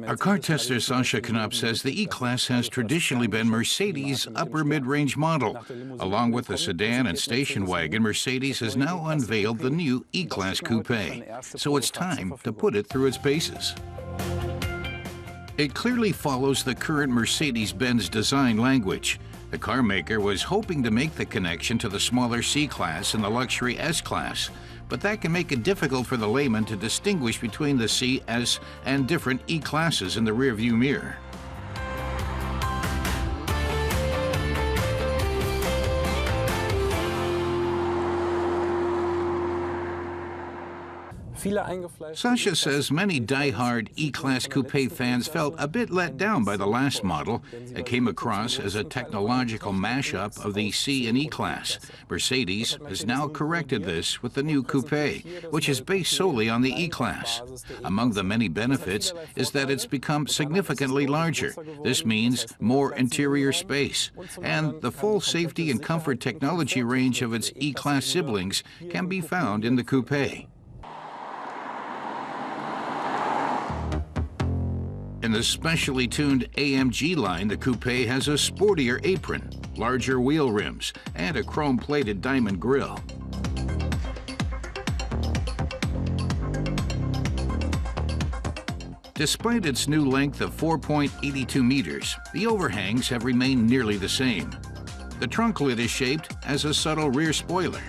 Our car tester Sasha Knopp says the E-Class has traditionally been Mercedes' upper mid-range model. Along with the sedan and station wagon, Mercedes has now unveiled the new E-Class Coupé. So it's time to put it through its paces. It clearly follows the current Mercedes-Benz design language. The car maker was hoping to make the connection to the smaller C-Class and the luxury S-Class, but that can make it difficult for the layman to distinguish between the C, S, and different E-Classes in the rearview mirror. Sasha says many die-hard E-Class Coupé fans felt a bit let down by the last model. It came across as a technological mashup of the C and E-Class. Mercedes has now corrected this with the new Coupé, which is based solely on the E-Class. Among the many benefits is that it's become significantly larger. This means more interior space, and the full safety and comfort technology range of its E-Class siblings can be found in the Coupé. In the specially tuned AMG line, the Coupé has a sportier apron, larger wheel rims, and a chrome-plated diamond grille. Despite its new length of 4.82 meters, the overhangs have remained nearly the same. The trunk lid is shaped as a subtle rear spoiler.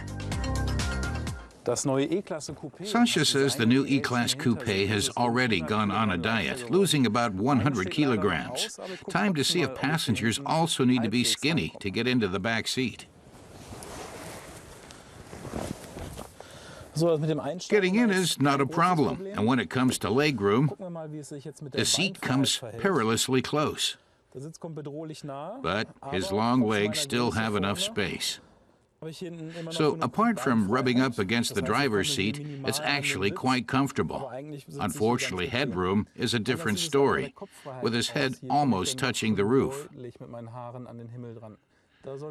Sasha says the new E-Class Coupé has already gone on a diet, losing about 100 kilograms. Time to see if passengers also need to be skinny to get into the back seat. Getting in is not a problem, and when it comes to legroom, the seat comes perilously close. But his long legs still have enough space. So, apart from rubbing up against the driver's seat, it's actually quite comfortable. Unfortunately, headroom is a different story, with his head almost touching the roof.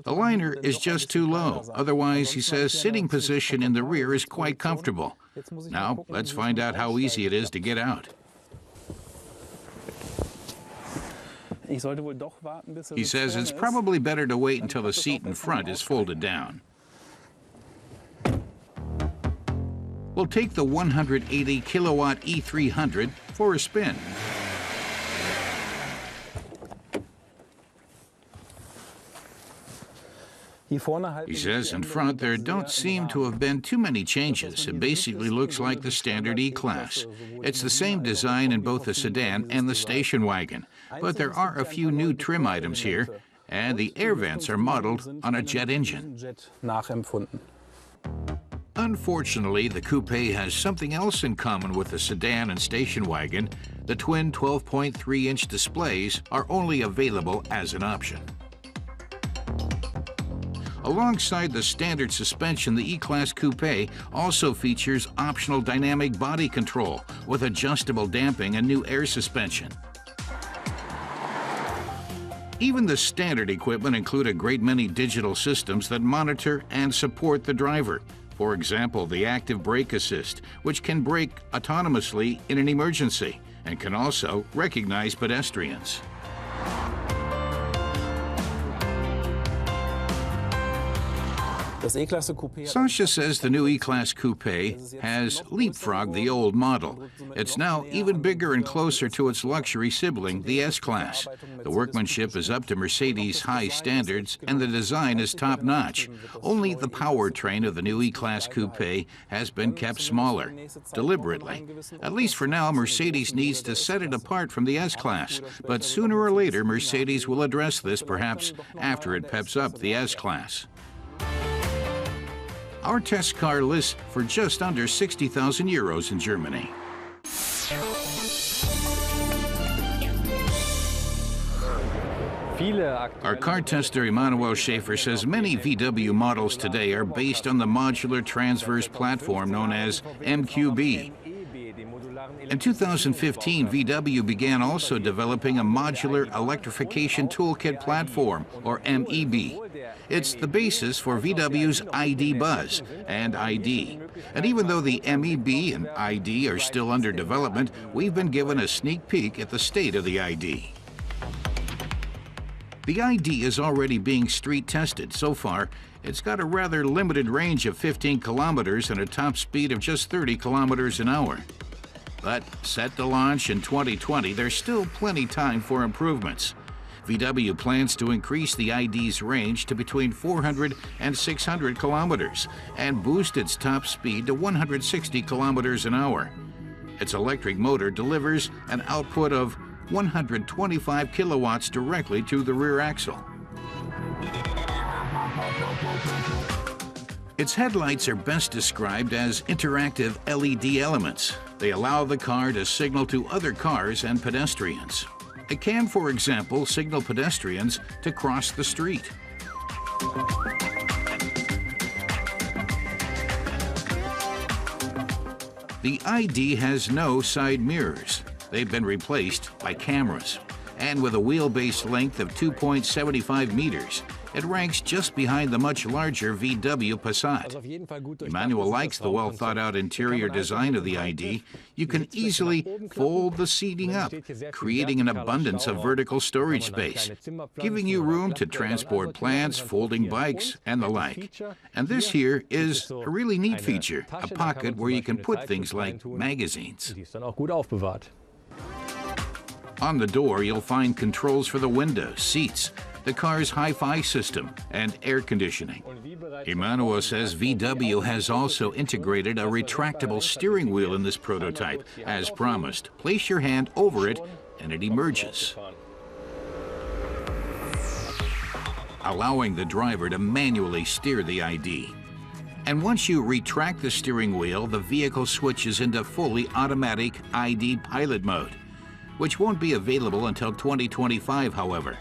The liner is just too low. Otherwise, he says, sitting position in the rear is quite comfortable. Now, let's find out how easy it is to get out. He says it's probably better to wait until the seat in front is folded down. We'll take the 180 kilowatt E300 for a spin. He says in front there don't seem to have been too many changes. It basically looks like the standard E-Class. It's the same design in both the sedan and the station wagon, but there are a few new trim items here, and the air vents are modeled on a jet engine. Unfortunately, the Coupé has something else in common with the sedan and station wagon. The twin 12.3-inch displays are only available as an option. Alongside the standard suspension, the E-Class Coupé also features optional dynamic body control with adjustable damping and new air suspension. Even the standard equipment include a great many digital systems that monitor and support the driver. For example, the active brake assist, which can brake autonomously in an emergency and can also recognize pedestrians. Sasha says the new E-Class Coupé has leapfrogged the old model. It's now even bigger and closer to its luxury sibling, the S-Class. The workmanship is up to Mercedes' high standards, and the design is top-notch. Only the powertrain of the new E-Class Coupé has been kept smaller, deliberately. At least for now, Mercedes needs to set it apart from the S-Class, but sooner or later, Mercedes will address this, perhaps after it peps up the S-Class. Our test car lists for just under 60,000 euros in Germany. Our car tester Emanuel Schaefer says many VW models today are based on the modular transverse platform known as MQB. In 2015, VW began also developing a modular electrification toolkit platform, or MEB. It's the basis for VW's ID Buzz and ID. And even though the MEB and ID are still under development, we've been given a sneak peek at the state of the ID. The ID is already being street tested. So far, it's got a rather limited range of 15 kilometers and a top speed of just 30 kilometers an hour. But set to launch in 2020, there's still plenty time for improvements. VW plans to increase the ID's range to between 400 and 600 kilometers and boost its top speed to 160 kilometers an hour. Its electric motor delivers an output of 125 kilowatts directly to the rear axle. Its headlights are best described as interactive LED elements. They allow the car to signal to other cars and pedestrians. It can, for example, signal pedestrians to cross the street. The ID has no side mirrors. They've been replaced by cameras. And with a wheelbase length of 2.75 meters, it ranks just behind the much larger VW Passat. Emmanuel likes the well-thought-out interior design of the ID. You can easily fold the seating up, creating an abundance of vertical storage space, giving you room to transport plants, folding bikes, and the like. And this here is a really neat feature, a pocket where you can put things like magazines. On the door, you'll find controls for the windows, seats, the car's hi-fi system, and air conditioning. Emmanuel says VW has also integrated a retractable steering wheel in this prototype. As promised, place your hand over it and it emerges, allowing the driver to manually steer the ID. And once you retract the steering wheel, the vehicle switches into fully automatic ID pilot mode, which won't be available until 2025, however.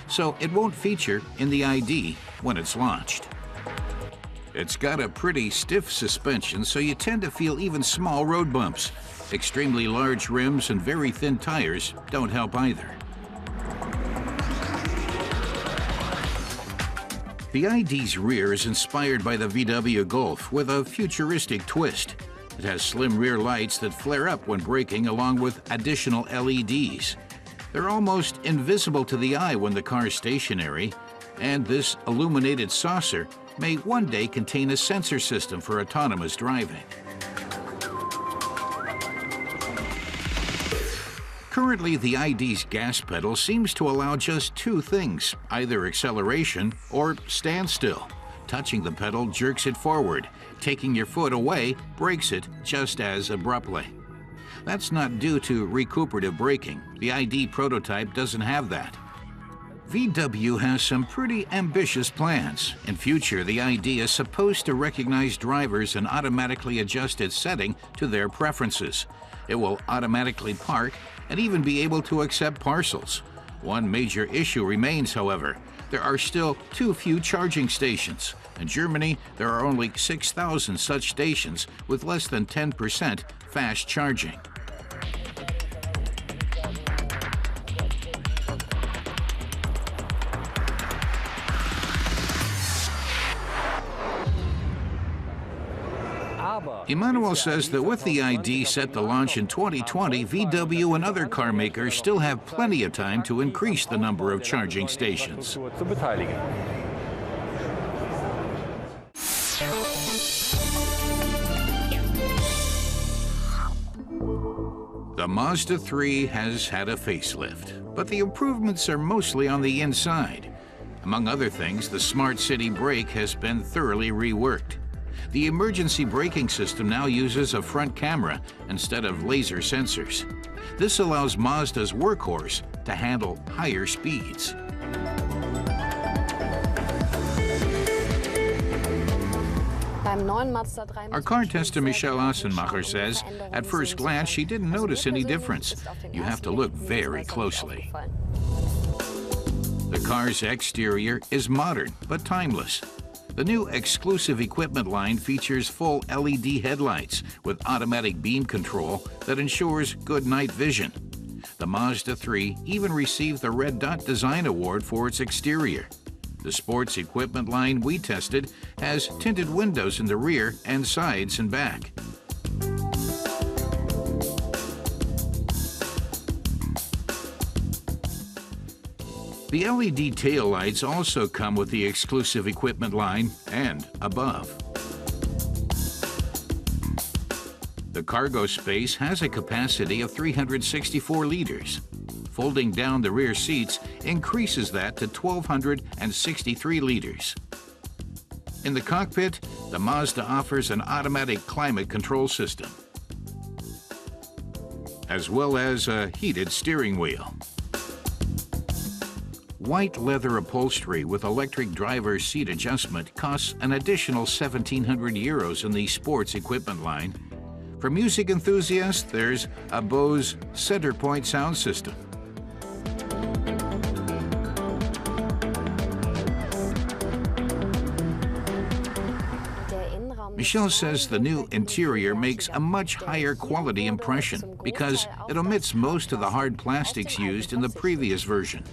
So it won't feature in the ID when it's launched. It's got a pretty stiff suspension, so you tend to feel even small road bumps. Extremely large rims and very thin tires don't help either. The ID's rear is inspired by the VW Golf with a futuristic twist. It has slim rear lights that flare up when braking, along with additional LEDs. They're almost invisible to the eye when the car's stationary, and this illuminated saucer may one day contain a sensor system for autonomous driving. Currently, the ID's gas pedal seems to allow just two things, either acceleration or standstill. Touching the pedal jerks it forward. Taking your foot away breaks it just as abruptly. That's not due to recuperative braking. The ID prototype doesn't have that. VW has some pretty ambitious plans. In future, the ID is supposed to recognize drivers and automatically adjust its setting to their preferences. It will automatically park and even be able to accept parcels. One major issue remains, however. There are still too few charging stations. In Germany, there are only 6,000 such stations with less than 10% fast charging. Emmanuel says that with the ID set to launch in 2020, VW and other car makers still have plenty of time to increase the number of charging stations. The Mazda 3 has had a facelift, but the improvements are mostly on the inside. Among other things, the Smart City brake has been thoroughly reworked. The emergency braking system now uses a front camera instead of laser sensors. This allows Mazda's workhorse to handle higher speeds. Our car tester Michelle Assenmacher says, at first glance, she didn't notice any difference. You have to look very closely. The car's exterior is modern but timeless. The new exclusive equipment line features full LED headlights with automatic beam control that ensures good night vision. The Mazda 3 even received the Red Dot Design Award for its exterior. The sports equipment line we tested has tinted windows in the rear and sides and back. The LED taillights also come with the exclusive equipment line and above. The cargo space has a capacity of 364 liters. Folding down the rear seats increases that to 1,263 liters. In the cockpit, the Mazda offers an automatic climate control system, as well as a heated steering wheel. White leather upholstery with electric driver's seat adjustment costs an additional 1,700 euros in the sports equipment line. For music enthusiasts, there's a Bose Centerpoint sound system. Michelle says the new interior makes a much higher quality impression because it omits most of the hard plastics used in the previous version.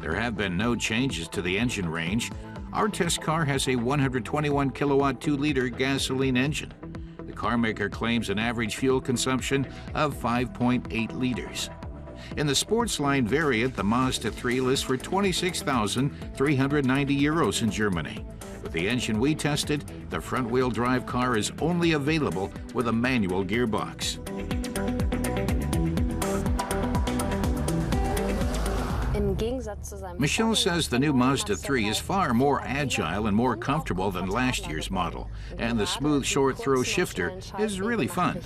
There have been no changes to the engine range. Our test car has a 121 kilowatt 2-liter gasoline engine. The carmaker claims an average fuel consumption of 5.8 liters. In the sports line variant, the Mazda 3 lists for 26,390 euros in Germany. With the engine we tested, the front-wheel drive car is only available with a manual gearbox. Michelle says the new Mazda 3 is far more agile and more comfortable than last year's model, and the smooth short-throw shifter is really fun.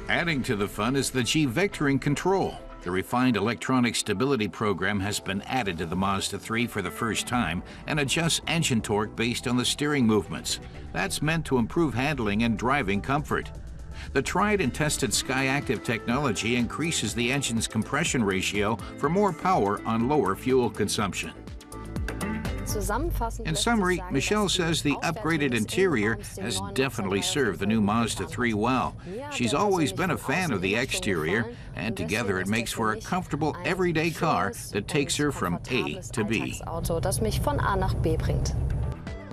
Adding to the fun is the G-vectoring control. The refined electronic stability program has been added to the Mazda 3 for the first time and adjusts engine torque based on the steering movements. That's meant to improve handling and driving comfort. The tried and tested SkyActiv technology increases the engine's compression ratio for more power on lower fuel consumption. In summary, Michelle says the upgraded interior has definitely served the new Mazda 3 well. She's always been a fan of the exterior, and together it makes for a comfortable everyday car that takes her from A to B.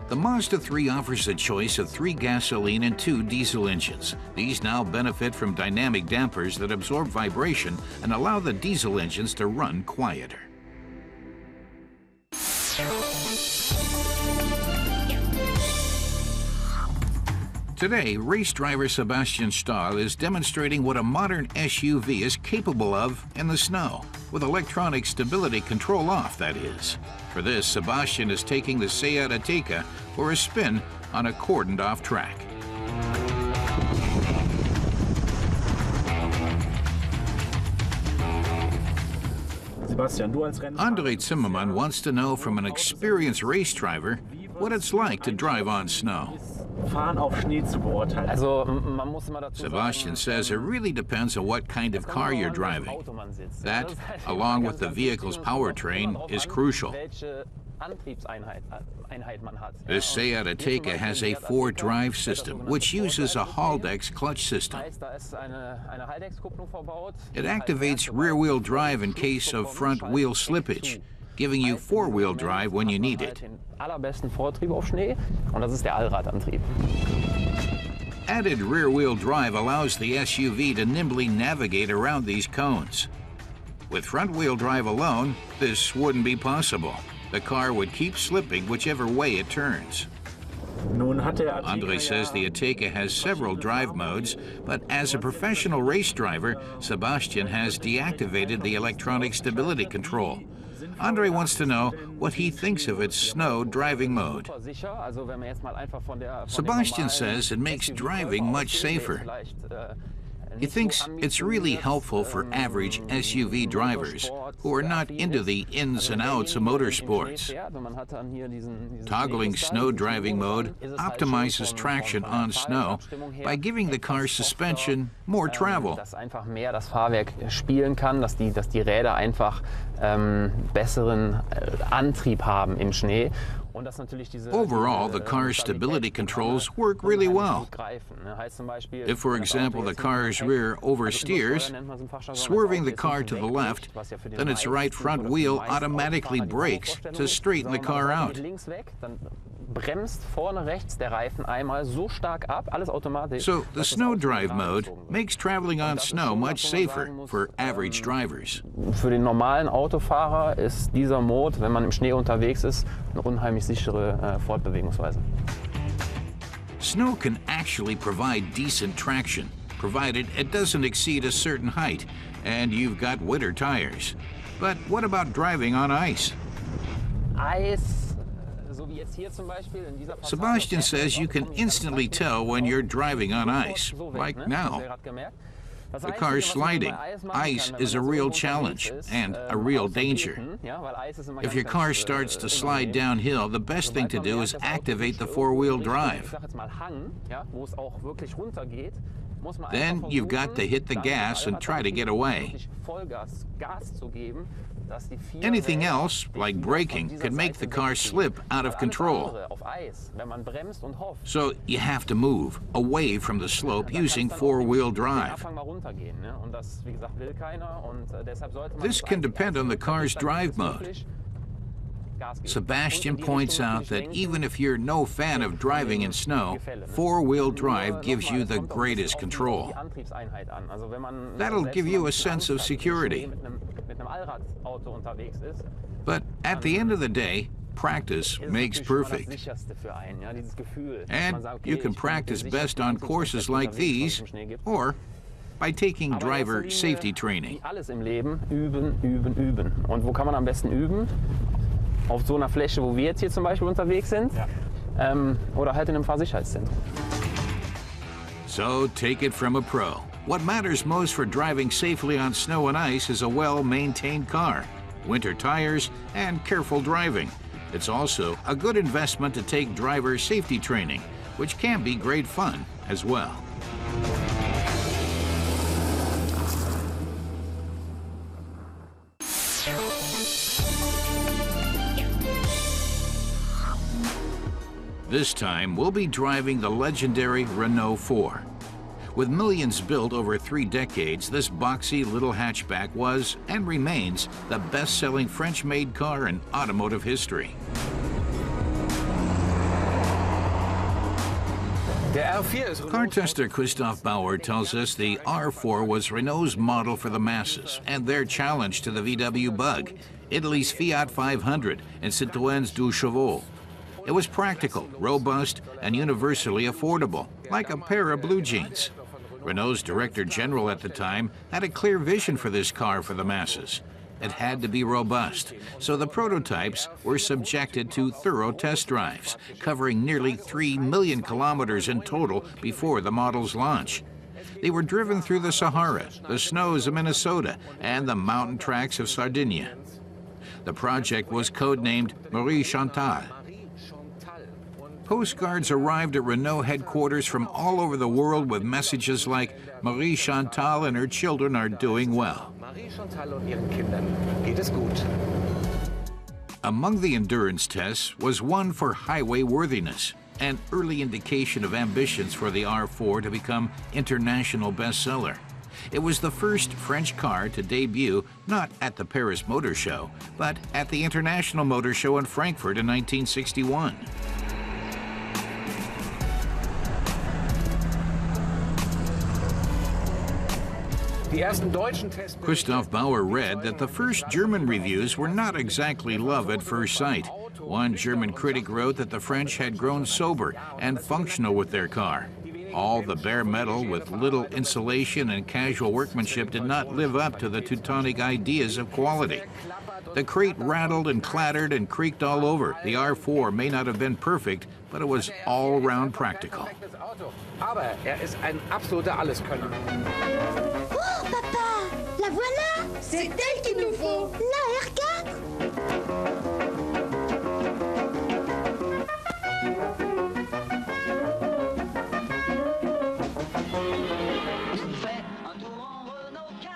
The Mazda 3 offers a choice of 3 gasoline and 2 diesel engines. These now benefit from dynamic dampers that absorb vibration and allow the diesel engines to run quieter. Today, race driver Sebastian Stahl is demonstrating what a modern SUV is capable of in the snow, with electronic stability control off, that is. For this, Sebastian is taking the Seat Ateca for a spin on a cordoned-off track. Andre Zimmermann wants to know from an experienced race driver what it's like to drive on snow. Sebastian says it really depends on what kind of car you're driving. That, along with the vehicle's powertrain, is crucial. This Seat Ateca has a 4-drive system, which uses a Haldex clutch system. It activates rear-wheel drive in case of front-wheel slippage, giving you 4-wheel drive when you need it. Added rear-wheel drive allows the SUV to nimbly navigate around these cones. With front-wheel drive alone, this wouldn't be possible. The car would keep slipping whichever way it turns. Andre says the Ateca has several drive modes, but as a professional race driver, Sebastian has deactivated the electronic stability control. Andre wants to know what he thinks of its snow driving mode. Sebastian says it makes driving much safer. He thinks it's really helpful for average SUV drivers who are not into the ins and outs of motorsports. Toggling snow driving mode optimizes traction on snow by giving the car's suspension more travel. Dass einfach mehr das Fahrwerk spielen kann, dass die Räder einfach besseren Antrieb haben im Schnee. Overall, the car's stability controls work really well. If, for example, the car's rear oversteers, swerving the car to the left, then its right front wheel automatically brakes to straighten the car out. Bremst vorne rechts der Reifen einmal so stark ab, alles automatisch. So the snow drive mode makes traveling on snow much safer for average drivers. Für den normalen Autofahrer ist dieser Mode, wenn man im Schnee unterwegs ist, eine unheimlich sichere Fortbewegungsweise. Snow can actually provide decent traction, provided it doesn't exceed a certain height and you've got winter tires. But what about driving on ice? Sebastian says you can instantly tell when you're driving on ice, like now. The car's sliding. Ice is a real challenge and a real danger. If your car starts to slide downhill, the best thing to do is activate the four-wheel drive. Then you've got to hit the gas and try to get away. Anything else, like braking, could make the car slip out of control. So you have to move away from the slope using four-wheel drive. This can depend on the car's drive mode. Sebastian points out that even if you're no fan of driving in snow, four-wheel drive gives you the greatest control. That'll give you a sense of security. But at the end of the day, practice makes perfect. And you can practice best on courses like these, or by taking driver safety training. Alles im Leben üben, üben, üben. Und wo kann man am besten üben? Auf so einer Fläche, wo wir jetzt hier zum Beispiel unterwegs sind, oder halt in einem Fahrsicherheitszentrum. So take it from a pro. What matters most for driving safely on snow and ice is a well-maintained car, winter tires, and careful driving. It's also a good investment to take driver safety training, which can be great fun as well. This time, we'll be driving the legendary Renault 4. With millions built over 3 decades, this boxy little hatchback was, and remains, the best-selling French-made car in automotive history. Car tester Christoph Bauer tells us the R4 was Renault's model for the masses and their challenge to the VW Bug, Italy's Fiat 500, and Citroën's 2 Chevaux. It was practical, robust, and universally affordable, like a pair of blue jeans. Renault's director general at the time had a clear vision for this car for the masses. It had to be robust, so the prototypes were subjected to thorough test drives, covering nearly 3 million kilometers in total before the model's launch. They were driven through the Sahara, the snows of Minnesota, and the mountain tracks of Sardinia. The project was codenamed Marie Chantal. Postcards arrived at Renault headquarters from all over the world with messages like, Marie Chantal and her children are doing well. Among the endurance tests was one for highway worthiness, an early indication of ambitions for the R4 to become international bestseller. It was the first French car to debut not at the Paris Motor Show, but at the International Motor Show in Frankfurt in 1961. Christoph Bauer read that the first German reviews were not exactly love at first sight. One German critic wrote that the French had grown sober and functional with their car. All the bare metal with little insulation and casual workmanship did not live up to the Teutonic ideas of quality. The crate rattled and clattered and creaked all over. The R4 may not have been perfect, but it was all-round practical. Aber ist ein absoluter Alleskönner. Oh, papa, la voilà. C'est elle qu'il nous faut. La R4.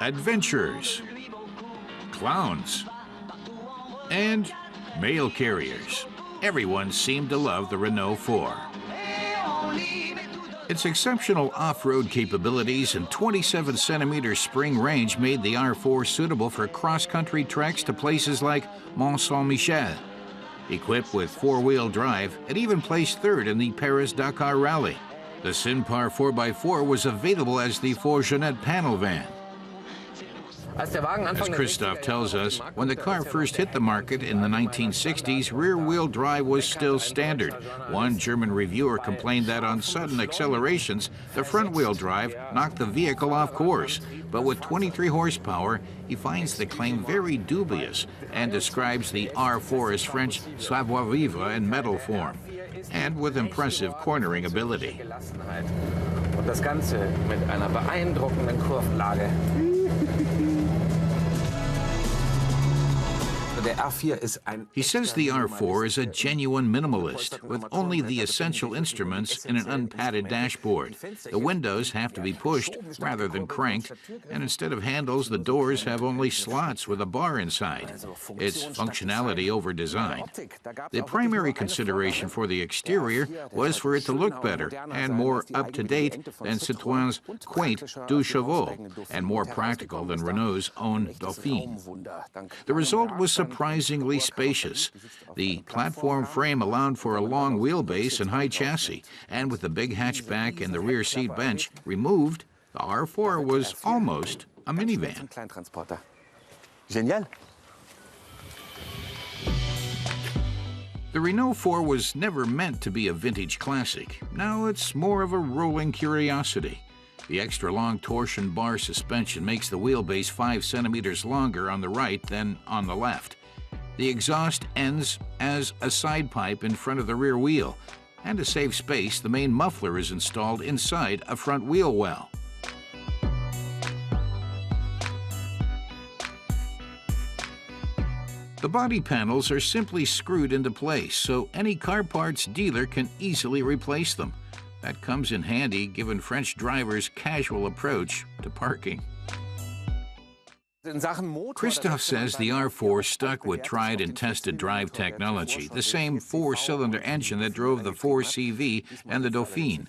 Adventurers, clowns, and mail carriers. Everyone seemed to love the Renault 4. Its exceptional off-road capabilities and 27-centimeter spring range made the R4 suitable for cross-country treks to places like Mont Saint-Michel. Equipped with four-wheel drive, it even placed third in the Paris-Dakar Rally. The Sinpar 4x4 was available as the Fourgonette panel van. As Christoph tells us, when the car first hit the market in the 1960s, rear-wheel drive was still standard. One German reviewer complained that on sudden accelerations, the front-wheel drive knocked the vehicle off course. But with 23 horsepower, he finds the claim very dubious and describes the R4 as French savoir-vivre in metal form, and with impressive cornering ability. Und das Ganze mit einer beeindruckenden Kurvenlage. He says the R4 is a genuine minimalist, with only the essential instruments in an unpadded dashboard. The windows have to be pushed rather than cranked, and instead of handles, the doors have only slots with a bar inside. It's functionality over design. The primary consideration for the exterior was for it to look better and more up-to-date than Citroën's quaint Deux Chevaux, and more practical than Renault's own Dauphine. The result was surprisingly spacious. The platform frame allowed for a long wheelbase and high chassis, and with the big hatchback and the rear seat bench removed, the R4 was almost a minivan. Genial. The Renault 4 was never meant to be a vintage classic. Now it's more of a rolling curiosity. The extra long torsion bar suspension makes the wheelbase 5 centimeters longer on the right than on the left. The exhaust ends as a side pipe in front of the rear wheel, and to save space, the main muffler is installed inside a front wheel well. The body panels are simply screwed into place, so any car parts dealer can easily replace them. That comes in handy given French drivers' casual approach to parking. Christoph says the R4 stuck with tried and tested drive technology, the same four-cylinder engine that drove the 4CV and the Dauphine.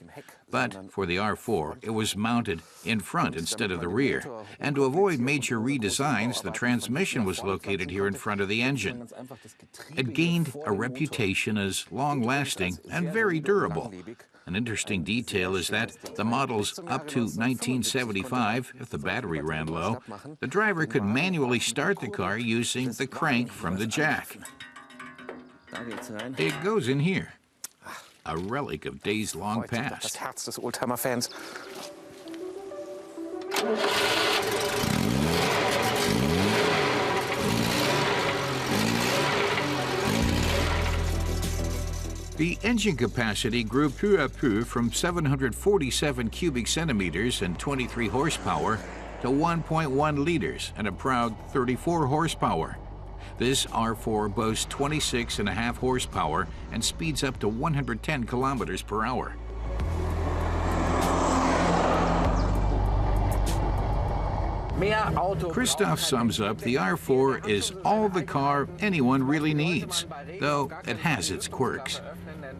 But for the R4, it was mounted in front instead of the rear. And to avoid major redesigns, the transmission was located here in front of the engine. It gained a reputation as long-lasting and very durable. An interesting detail is that the models up to 1975, if the battery ran low, the driver could manually start the car using the crank from the jack. It goes in here, a relic of days long past. Das Herz des Oldtimer-Fans. The engine capacity grew peu à peu from 747 cubic centimeters and 23 horsepower to 1.1 liters and a proud 34 horsepower. This R4 boasts 26.5 horsepower and speeds up to 110 kilometers per hour. Christoph sums up the R4 is all the car anyone really needs, though it has its quirks.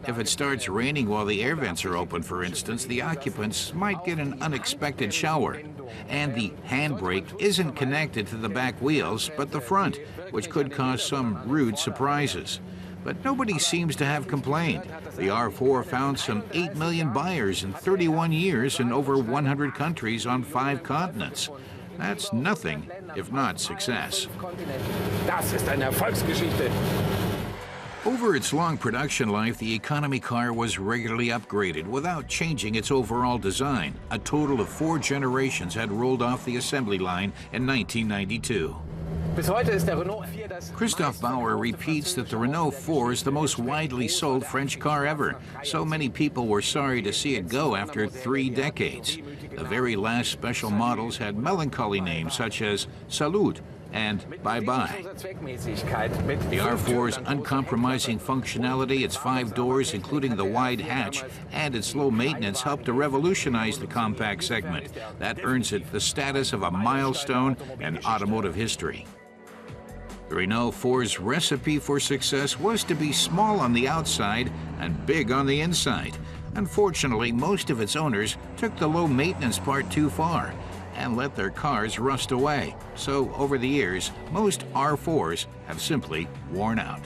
If it starts raining while the air vents are open, for instance, the occupants might get an unexpected shower. And the handbrake isn't connected to the back wheels, but the front, which could cause some rude surprises. But nobody seems to have complained. The R4 found some 8 million buyers in 31 years in over 100 countries on 5 continents. That's nothing if not success. Das ist eine Erfolgsgeschichte. Over its long production life, the economy car was regularly upgraded without changing its overall design. A total of 4 generations had rolled off the assembly line in 1992. Bis heute ist der Renault 4 das Christophe Bauer repeats that the Renault 4 is the most widely sold French car ever. So many people were sorry to see it go after 3 decades. The very last special models had melancholy names such as Salut and Bye Bye. The R4's uncompromising functionality, its 5 doors, including the wide hatch, and its low maintenance helped to revolutionize the compact segment. That earns it the status of a milestone in automotive history. The Renault 4's recipe for success was to be small on the outside and big on the inside. Unfortunately, most of its owners took the low maintenance part too far and let their cars rust away. So over the years, most R4s have simply worn out.